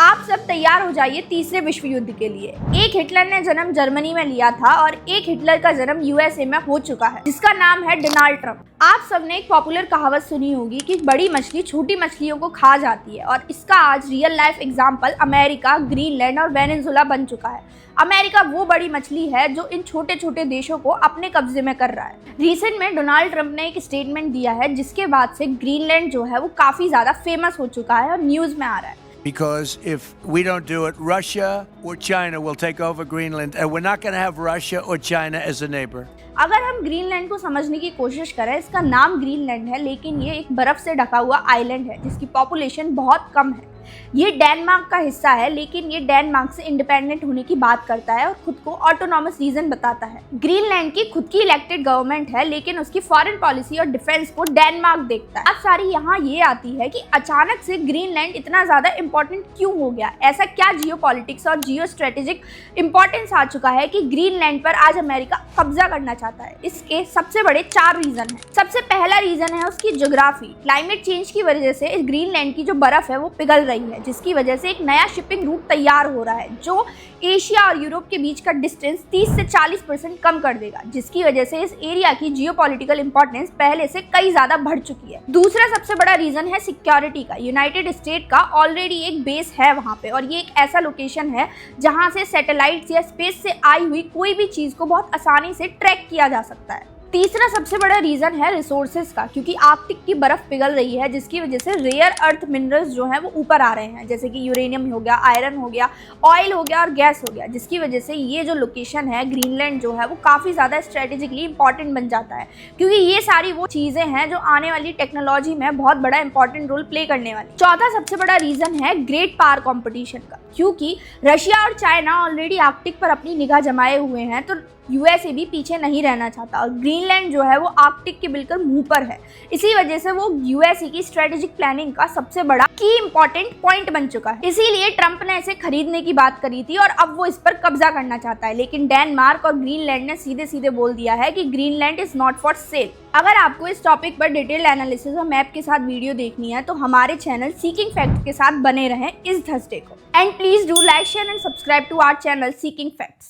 आप सब तैयार हो जाइए तीसरे विश्व युद्ध के लिए। एक हिटलर ने जन्म जर्मनी में लिया था और एक हिटलर का जन्म यूएसए में हो चुका है, जिसका नाम है डोनाल्ड ट्रंप। आप सबने एक पॉपुलर कहावत सुनी होगी कि बड़ी मछली छोटी मछलियों को खा जाती है, और इसका आज real life example America, Greenland और वेनेजुएला बन चुका है। अमेरिका वो बड़ी मछली है जो इन छोटे छोटे देशों को अपने कब्जे में कर रहा है। रिसेंट में डोनाल्ड ट्रंप ने एक स्टेटमेंट दिया है, जिसके बाद से ग्रीनलैंड जो है वो काफी ज्यादा फेमस हो चुका है और न्यूज में आ रहा है। Because if we don't do it, Russia or China will take over Greenland, and we're not going to have Russia or China as a neighbor. अगर हम ग्रीनलैंड को समझने की कोशिश करें, इसका नाम ग्रीनलैंड है, लेकिन ये एक बर्फ से ढका हुआ आइलैंड है जिसकी पॉपुलेशन बहुत कम है। ये डेनमार्क का हिस्सा है, लेकिन ये डेनमार्क से इंडिपेंडेंट होने की बात करता है और खुद को ऑटोनॉमस रीजन बताता है। ग्रीनलैंड की खुद की इलेक्टेड गवर्नमेंट है, लेकिन उसकी फॉरेन पॉलिसी और डिफेंस को डेनमार्क देखता है। अब सारी यहाँ ये आती है कि अचानक से ग्रीनलैंड इतना ज्यादा इंपॉर्टेंट क्यों हो गया। ऐसा क्या जियोपॉलिटिक्स और जियो स्ट्रेटेजिक इंपॉर्टेंस आ चुका है कि ग्रीनलैंड पर आज अमेरिका कब्जा करना चाहता है। इसके सबसे बड़े 4 रीजन है। सबसे पहला रीजन है उसकी ज्योग्राफी। क्लाइमेट चेंज की वजह से ग्रीनलैंड की जो बर्फ है वो पिघल रही है, जिसकी वजह से एक नया शिपिंग रूट तैयार हो रहा है जो एशिया और यूरोप के बीच का डिस्टेंस 30 से 40% कम कर देगा, जिसकी वजह से इस एरिया की जियोपॉलिटिकल इंपॉर्टेंस पहले से कई ज्यादा बढ़ चुकी है। दूसरा सबसे बड़ा रीजन है सिक्योरिटी का। यूनाइटेड स्टेट का ऑलरेडी एक बेस है वहां पे, और ये एक ऐसा लोकेशन है जहां से सैटेलाइट्स या स्पेस से आई हुई कोई भी चीज को बहुत आसानी से ट्रैक किया जा सकता है। तीसरा सबसे बड़ा रीजन है रिसोर्सेज का, क्योंकि आर्कटिक की बर्फ पिघल रही है, जिसकी वजह से रेयर अर्थ मिनरल्स जो हैं वो ऊपर आ रहे हैं, जैसे कि यूरेनियम हो गया, आयरन हो गया, ऑयल हो गया और गैस हो गया, जिसकी वजह से ये जो लोकेशन है ग्रीनलैंड जो है वो काफ़ी ज़्यादा स्ट्रेटेजिकली इंपॉर्टेंट बन जाता है, क्योंकि ये सारी वो चीज़ें हैं जो आने वाली टेक्नोलॉजी में बहुत बड़ा इंपॉर्टेंट रोल प्ले करने वाली। चौथा सबसे बड़ा रीजन है ग्रेट पावर कॉम्पिटिशन का, क्योंकि रशिया और चाइना ऑलरेडी आर्कटिक पर अपनी निगाह जमाए हुए हैं, तो यूएसए भी पीछे नहीं रहना चाहता, और ग्रीनलैंड जो है वो आर्कटिक के बिल्कुल मुंह पर है। इसी वजह से वो यूएसए की स्ट्रेटेजिक प्लानिंग का सबसे बड़ा की इंपॉर्टेंट पॉइंट बन चुका है। इसीलिए ट्रंप ने इसे खरीदने की बात करी थी और अब वो इस पर कब्जा करना चाहता है, लेकिन डेनमार्क और ग्रीनलैंड ने सीधे सीधे बोल दिया है कि Greenland is not for sale. अगर आपको इस टॉपिक पर डिटेल एनालिसिस और मैप के साथ वीडियो देखनी है तो हमारे चैनल सीकिंग फैक्ट्स के साथ बने रहें इस थर्सडे को। And please do like, share and subscribe to our channel seeking facts.